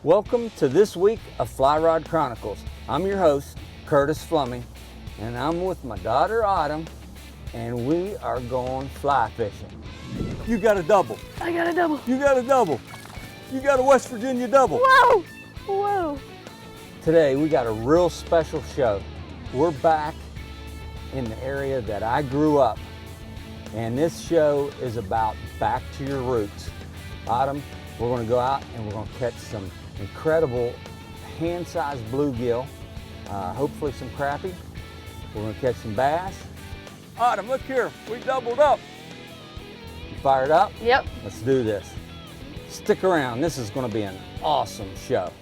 Welcome to this week of Fly Rod Chronicles. I'm your host, Curtis Fleming, and I'm with my daughter Autumn, and we are going fly fishing. You got a double. I got a double. You got a double. You got a West Virginia double. Whoa! Whoa! Today we got a real special show. We're back in the area that I grew up, and this show is about back to your roots. Autumn, we're going to go out and we're going to catch some incredible hand-sized bluegill, hopefully some crappie. We're going to catch some bass. Autumn, look here, we doubled up. You fired up? Yep. Let's do this. Stick around, this is going to be an awesome show.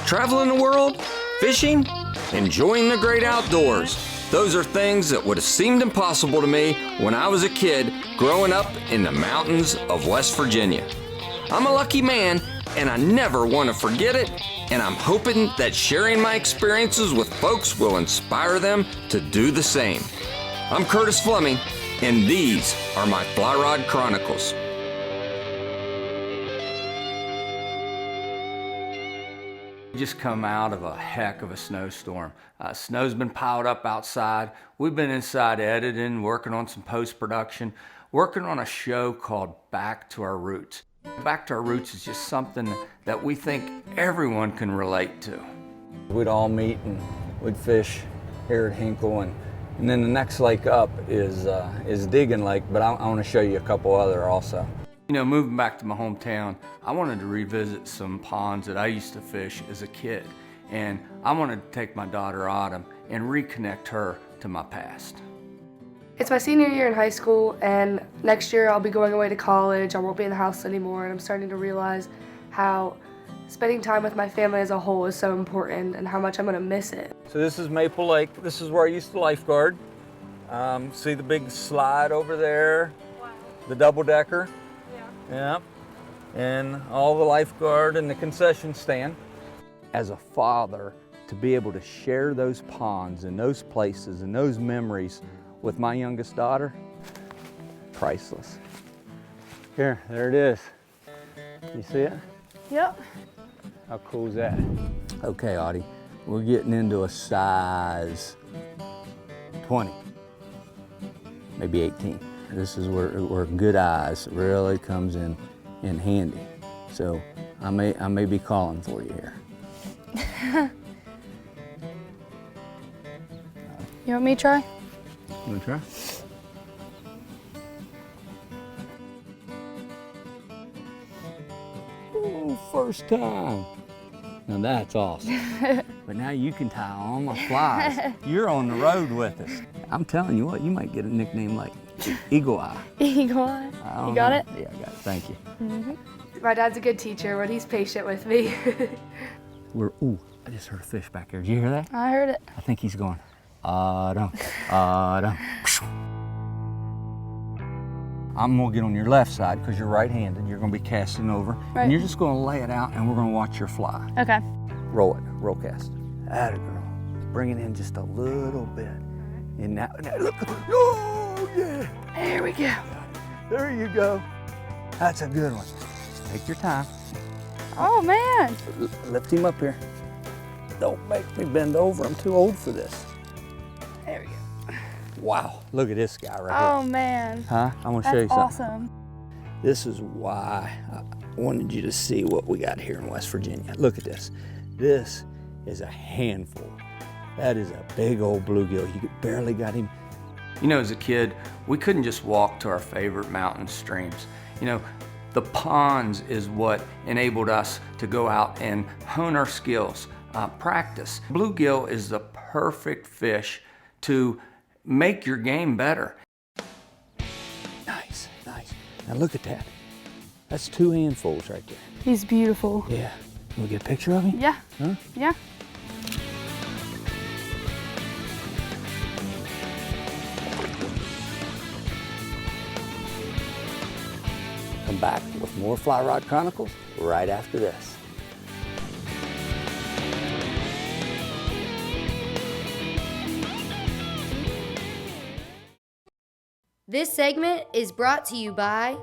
Traveling the world, fishing, enjoying the great outdoors. Those are things that would have seemed impossible to me when I was a kid growing up in the mountains of West Virginia. I'm a lucky man, and I never want to forget it, and I'm hoping that sharing my experiences with folks will inspire them to do the same. I'm Curtis Fleming, and these are my Fly Rod Chronicles. We just come out of a heck of a snowstorm. Snow's been piled up outside. We've been inside editing, working on some post-production, working on a show called Back to Our Roots. Back to Our Roots is just something that we think everyone can relate to. We'd all meet and we'd fish here at Hinkle, and then the next lake up is Diggin Lake, but I want to show you a couple other also. You know, moving back to my hometown, I wanted to revisit some ponds that I used to fish as a kid, and I wanted to take my daughter Autumn and reconnect her to my past. It's my senior year in high school, and next year I'll be going away to college. I won't be in the house anymore, and I'm starting to realize how spending time with my family as a whole is so important and how much I'm gonna miss it. So this is Maple Lake. This is where I used to lifeguard. See the big slide over there? Wow. The double-decker? Yeah. And all the lifeguard and the concession stand. As a father, to be able to share those ponds and those places and those memories with my youngest daughter, priceless. Here, there it is. You see it? Yep. How cool is that? Okay, Audie, we're getting into a size 20, maybe 18. This is where good eyes really comes in handy. So I may be calling for you here. You want me to try? You wanna try? Oh, first time. Now that's awesome. But now you can tie all my flies. You're on the road with us. I'm telling you what, you might get a nickname like Eagle Eye. Eagle Eye. You got it? Yeah, I got it. Thank you. Mm-hmm. My dad's a good teacher, but he's patient with me. Ooh, I just heard a fish back there. Did you hear that? I heard it. I think he's going, Autumn. I'm gonna get on your left side because you're right-handed. You're gonna be casting over. Right. And you're just gonna lay it out and we're gonna watch your fly. Okay. Roll it, roll cast. Atta girl. Bring it in just a little bit. And now look, oh yeah. There we go. There you go. That's a good one. Take your time. Oh man. Lift him up here. Don't make me bend over. I'm too old for this. There we go. Wow, look at this guy right Oh here. man. Huh? I want to show you That's something. awesome. This is why I wanted you to see what we got here in West Virginia. Look at this. This is a handful. That is a big old bluegill. You barely got him. You know, as a kid, we couldn't just walk to our favorite mountain streams. You know, the ponds is what enabled us to go out and hone our skills, practice. Bluegill is the perfect fish to make your game better. Nice, nice. Now look at that. That's 2 handfuls right there. He's beautiful. Yeah. Can we get a picture of him? Yeah. Huh? Yeah. Come back with more Fly Rod Chronicles right after this. This segment is brought to you by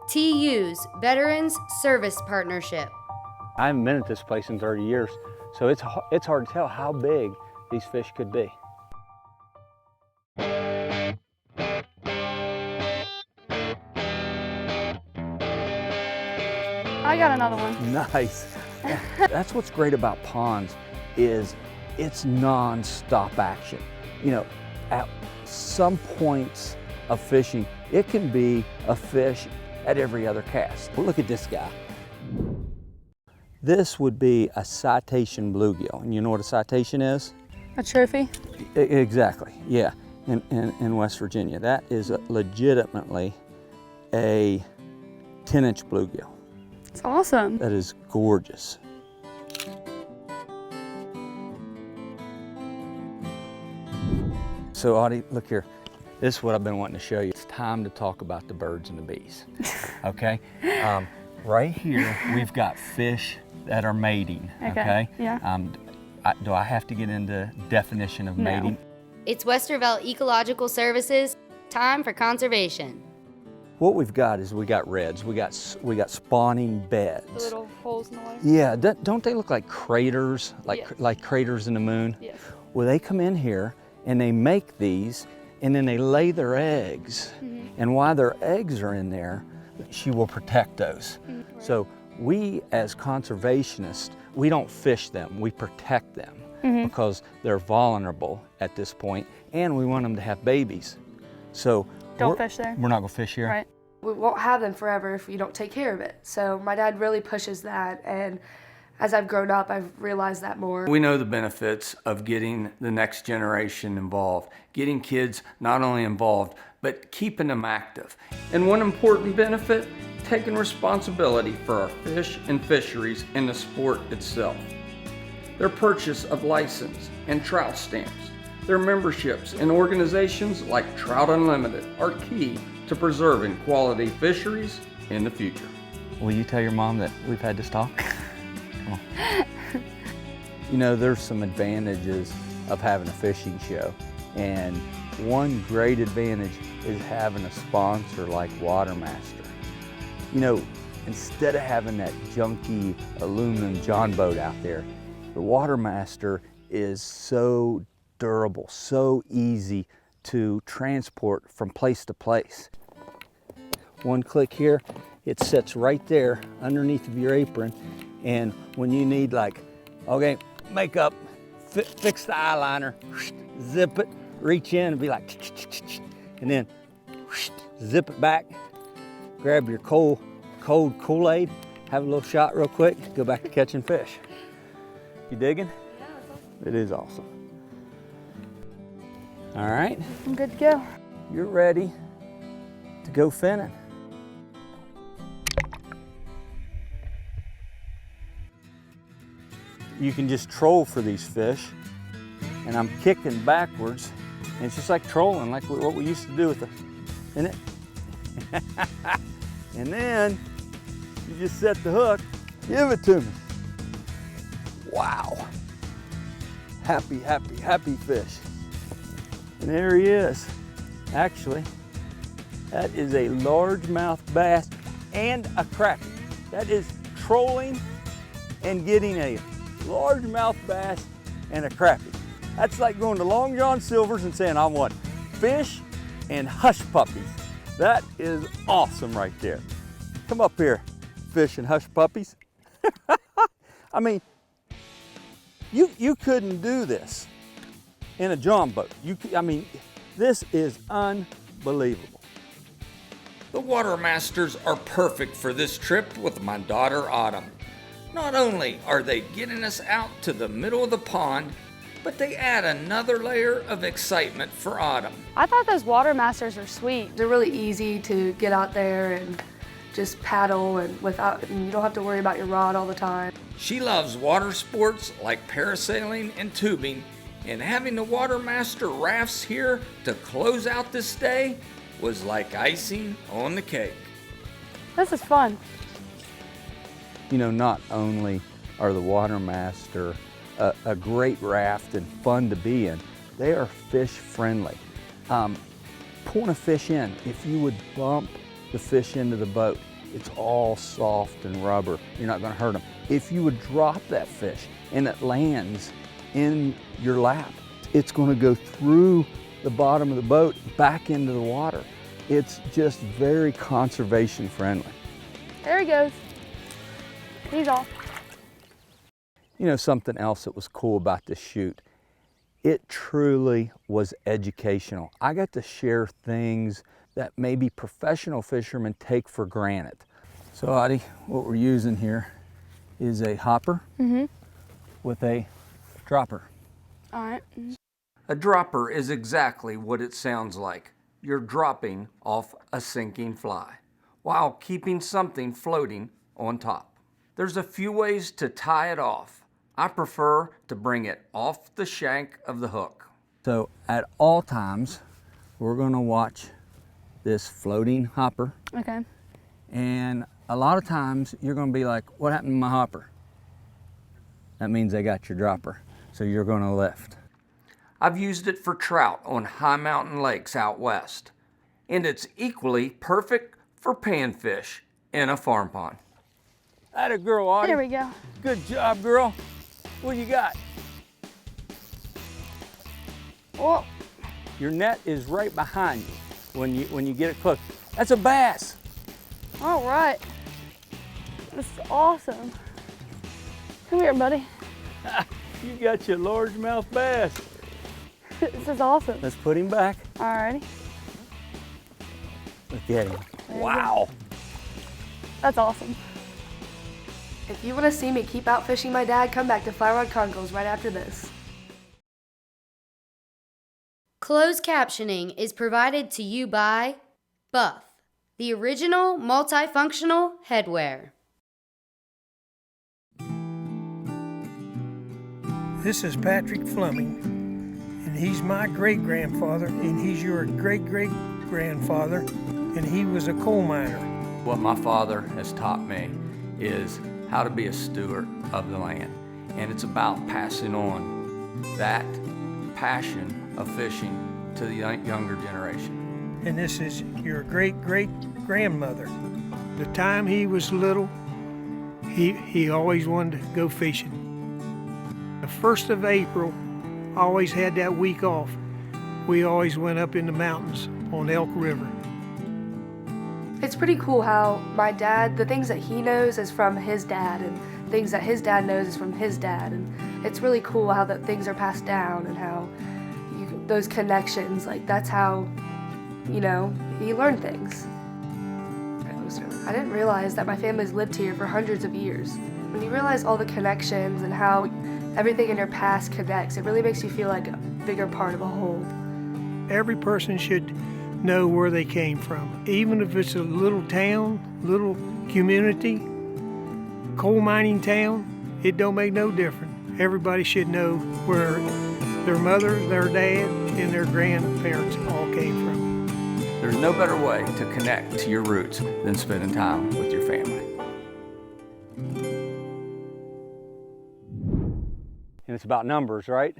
TU's Veterans Service Partnership. I haven't been at this place in 30 years, so it's hard to tell how big these fish could be. I got another one. Nice. That's what's great about ponds is it's non-stop action. You know, at some points of fishing, it can be a fish at every other cast. Well, look at this guy. This would be a citation bluegill. And you know what a citation is? A trophy? Exactly, yeah, in West Virginia. That is legitimately a 10-inch bluegill. It's awesome. That is gorgeous. So Audie, look here. This is what I've been wanting to show you. It's time to talk about the birds and the bees, okay? Right here, we've got fish that are mating, okay? Yeah. Do I have to get into definition of mating? It's Westerville Ecological Services. Time for conservation. What we've got is we got reds. We got spawning beds. The little holes in the water? Yeah, don't they look like craters, like craters in the moon? Yes. Well, they come in here and they make these, and then they lay their eggs. Mm-hmm. And while their eggs are in there, she will protect those. Mm-hmm. So we, as conservationists, we don't fish them, we protect them because they're vulnerable at this point, and we want them to have babies. So Don't fish there. We're not gonna fish here. Right. We won't have them forever if you don't take care of it. So my dad really pushes that, and as I've grown up, I've realized that more. We know the benefits of getting the next generation involved, getting kids not only involved, but keeping them active. And one important benefit, taking responsibility for our fish and fisheries and the sport itself. Their purchase of license and trout stamps, their memberships in organizations like Trout Unlimited are key to preserving quality fisheries in the future. Will you tell your mom that we've had this talk? Come on. You know, there's some advantages of having a fishing show, and one great advantage is having a sponsor like Watermaster. You know, instead of having that junky aluminum John boat out there, the Watermaster is so durable, so easy to transport from place to place. One click here, it sits right there underneath of your apron, and when you need, like, okay, makeup, fix the eyeliner, zip it, reach in and be like, and then zip it back, grab your cold Kool-Aid, have a little shot real quick, go back to catching fish. You digging? Yeah, it's awesome. It is awesome. All right. I'm good to go. You're ready to go finning. You can just troll for these fish, and I'm kicking backwards, and it's just like trolling, like what we used to do with the, isn't it? And then you just set the hook, give it to me. Wow. Happy, happy, happy fish. And there he is. Actually, that is a largemouth bass and a crappie. That is trolling and getting a largemouth bass and a crappie. That's like going to Long John Silver's and saying, I want fish and hush puppies. That is awesome right there. Come up here, fish and hush puppies. I mean, you couldn't do this in a John boat. I mean, this is unbelievable. The Watermasters are perfect for this trip with my daughter Autumn. Not only are they getting us out to the middle of the pond, but they add another layer of excitement for Autumn. I thought those Watermasters are sweet. They're really easy to get out there and just paddle, and you don't have to worry about your rod all the time. She loves water sports like parasailing and tubing, and having the Watermaster rafts here to close out this day was like icing on the cake. This is fun. You know, not only are the Watermaster a great raft and fun to be in, they are fish friendly. Pulling a fish in, if you would bump the fish into the boat, It's all soft and rubber. You're not gonna hurt them. If you would drop that fish and it lands in your lap, it's gonna go through the bottom of the boat back into the water. It's just very conservation friendly. There he goes. He's off. You know, something else that was cool about this shoot, it truly was educational. I got to share things that maybe professional fishermen take for granted. So Audie, what we're using here is a hopper with a dropper. All right. A dropper is exactly what it sounds like. You're dropping off a sinking fly while keeping something floating on top. There's a few ways to tie it off. I prefer to bring it off the shank of the hook. So at all times, we're gonna watch this floating hopper. Okay. And a lot of times you're gonna be like, what happened to my hopper? That means I got your dropper. So you're gonna lift. I've used it for trout on high mountain lakes out west. And it's equally perfect for panfish in a farm pond. Atta girl, Audie. There we go. Good job, girl. What you got? Whoa. Your net is right behind you when you get it close. That's a bass. All right. This is awesome. Come here, buddy. You got your largemouth bass. This is awesome. Let's put him back. Alrighty. Look at him. There you Wow. That's awesome. If you want to see me keep out fishing my dad, come back to Fly Rod Chronicles right after this. Closed captioning is provided to you by Buff, the original multifunctional headwear. This is Patrick Fleming, and he's my great-grandfather, and he's your great-great-grandfather, and he was a coal miner. What my father has taught me is how to be a steward of the land. And it's about passing on that passion of fishing to the younger generation. And this is your great-great-grandmother. The time he was little, he always wanted to go fishing. The 1st of April, always had that week off. We always went up in the mountains on Elk River. It's pretty cool how my dad, the things that he knows is from his dad, and things that his dad knows is from his dad. And it's really cool how that things are passed down and how those connections, like that's how, you learn things. I didn't realize that my family's lived here for hundreds of years. When you realize all the connections and how everything in your past connects, it really makes you feel like a bigger part of a whole. Every person should know where they came from. Even if it's a little town, little community, coal mining town, it don't make no difference. Everybody should know where their mother, their dad, and their grandparents all came from. There's no better way to connect to your roots than spending time with your family. And it's about numbers, right?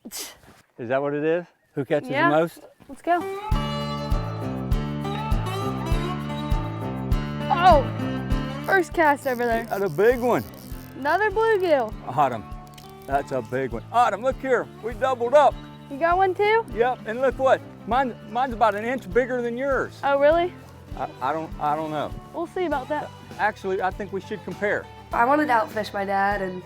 Is that what it is? Who catches Yeah. the most? Let's go. Oh, first cast over there. That's a big one. Another bluegill. Autumn, that's a big one. Autumn, look here, we doubled up. You got one too? Yep, and look what, mine's about an inch bigger than yours. Oh, really? I don't know. We'll see about that. Actually, I think we should compare. I wanted to outfish my dad and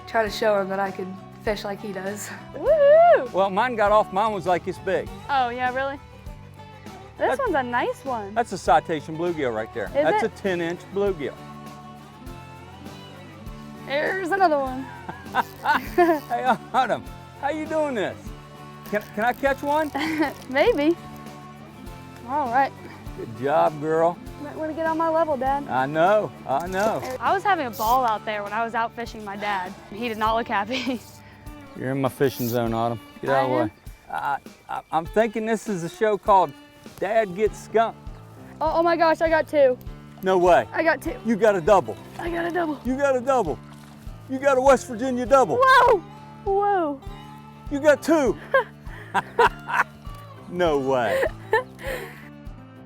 try to show him that I could fish like he does. Woohoo! Well, mine was like this big. Oh, yeah, really? This one's a nice one. That's a citation bluegill right there. That's it? a 10-inch bluegill. There's another one. Hey, Autumn, how you doing this? Can I catch one? Maybe. All right. Good job, girl. Might want to get on my level, Dad. I know. I was having a ball out there when I was out fishing my dad. He did not look happy. You're in my fishing zone, Autumn. Get out of the I way. I'm thinking this is a show called Dad Gets Skunked. Oh my gosh, I got two. No way. I got two. You got a double. I got a double. You got a double. You got a West Virginia double. Whoa! Whoa! You got two. No way.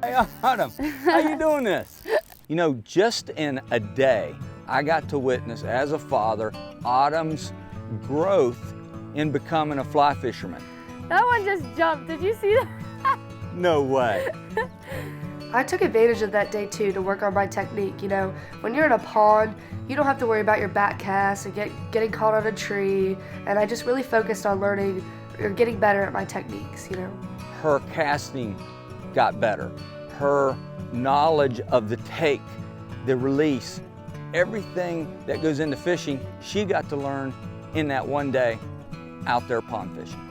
Hey, Autumn, how you doing this? You know, just in a day, I got to witness, as a father, Autumn's growth in becoming a fly fisherman. That one just jumped. Did you see that? No way. I took advantage of that day too to work on my technique. You know, when you're in a pond, you don't have to worry about your back cast and getting caught on a tree. And I just really focused on learning or getting better at my techniques, you know. Her casting got better. Her knowledge of the take, the release, everything that goes into fishing, she got to learn in that one day out there pond fishing.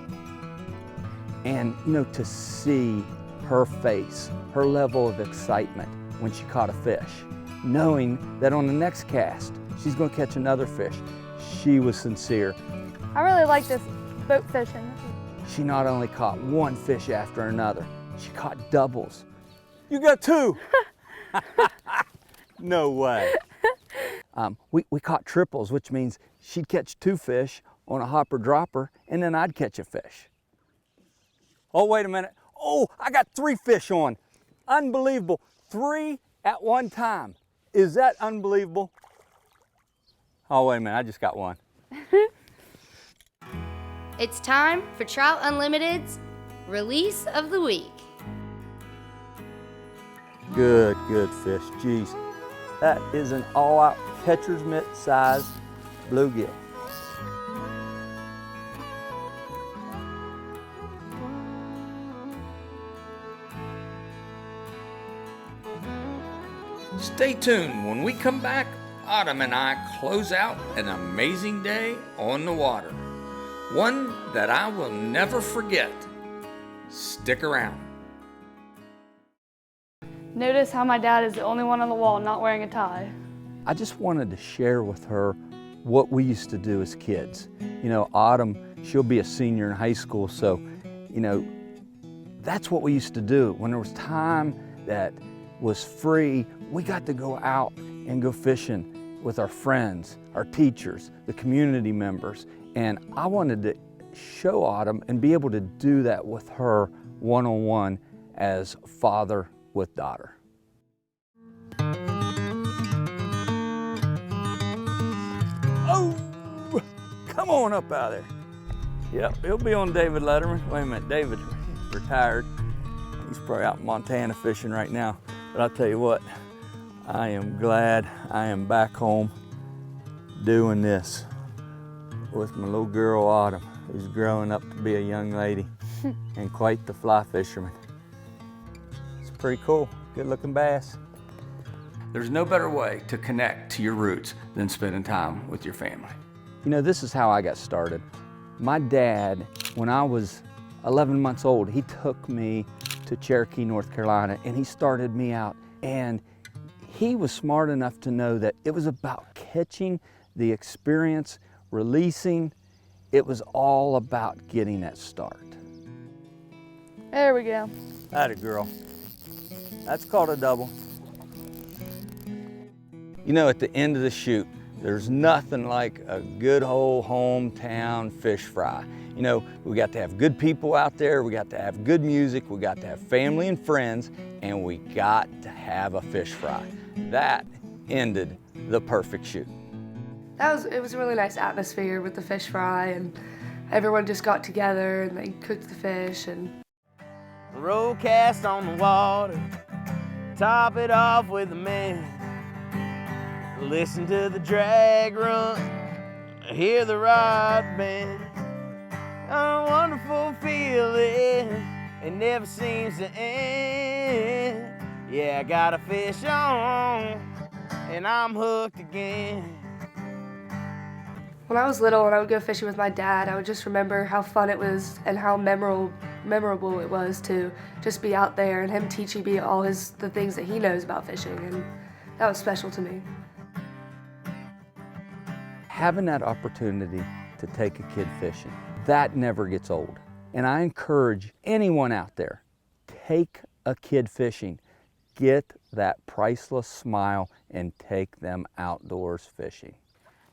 And you know, to see her face, her level of excitement when she caught a fish, knowing that on the next cast, she's gonna catch another fish. She was sincere. I really like this boat fishing. She not only caught one fish after another, she caught doubles. You got two. No way. We caught triples, which means she'd catch two fish on a hopper dropper, and then I'd catch a fish. Oh, wait a minute. Oh, I got three fish on. Unbelievable. 3 at one time. Is that unbelievable? Oh, wait a minute. I just got one. It's time for Trout Unlimited's Release of the Week. Good fish. Jeez. That is an all-out catcher's mitt size bluegill. Stay tuned. When we come back, Autumn and I close out an amazing day on the water. One that I will never forget. Stick around. Notice how my dad is the only one on the wall not wearing a tie. I just wanted to share with her what we used to do as kids. You know, Autumn, she'll be a senior in high school, so, you know, that's what we used to do. When there was time that was free, we got to go out and go fishing with our friends, our teachers, the community members. And I wanted to show Autumn and be able to do that with her one-on-one as father with daughter. Oh, come on up out of there. Yep, he'll be on David Letterman. Wait a minute, David retired. He's probably out in Montana fishing right now. But I'll tell you what, I am glad I am back home doing this with my little girl Autumn, who's growing up to be a young lady and quite the fly fisherman. It's pretty cool, good looking bass. There's no better way to connect to your roots than spending time with your family. You know, this is how I got started. My dad, when I was 11 months old, he took me to Cherokee, North Carolina, and he started me out. And he was smart enough to know that it was about catching the experience, releasing. It was all about getting that start. There we go. Atta girl. That's called a double. You know, at the end of the shoot, there's nothing like a good old hometown fish fry. You know, we got to have good people out there, we got to have good music, we got to have family and friends, and we got to have a fish fry. That ended the perfect shoot. It was a really nice atmosphere with the fish fry, and everyone just got together and they cooked the fish. And roll cast on the water, top it off with a man. Listen to the drag run, hear the rod bend. A wonderful feeling, it never seems to end. Yeah, I got a fish on, and I'm hooked again. when I was little and I would go fishing with my dad, I would just remember how fun it was and how memorable it was to just be out there and him teaching me all the things that he knows about fishing, and that was special to me. Having that opportunity to take a kid fishing, that never gets old. And I encourage anyone out there, take a kid fishing, get that priceless smile and take them outdoors fishing.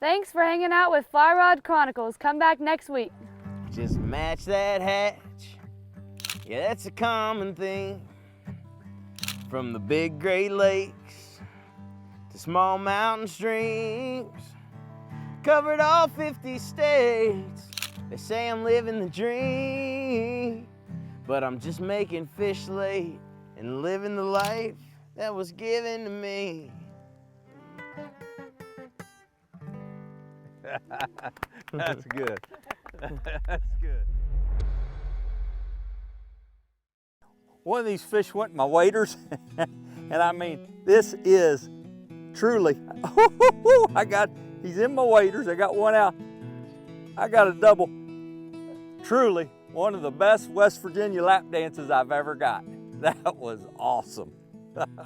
Thanks for hanging out with Fly Rod Chronicles. Come back next week. Just match that hatch. Yeah, that's a common thing. From the big Great Lakes to small mountain streams. Covered all 50 states. They say I'm living the dream, but I'm just making fish late and living the life that was given to me. That's good. That's good. One of these fish went in my waders, and I mean, this is truly, he's in my waders, I got one out. I got a double. Truly, one of the best West Virginia lap dances I've ever got. That was awesome.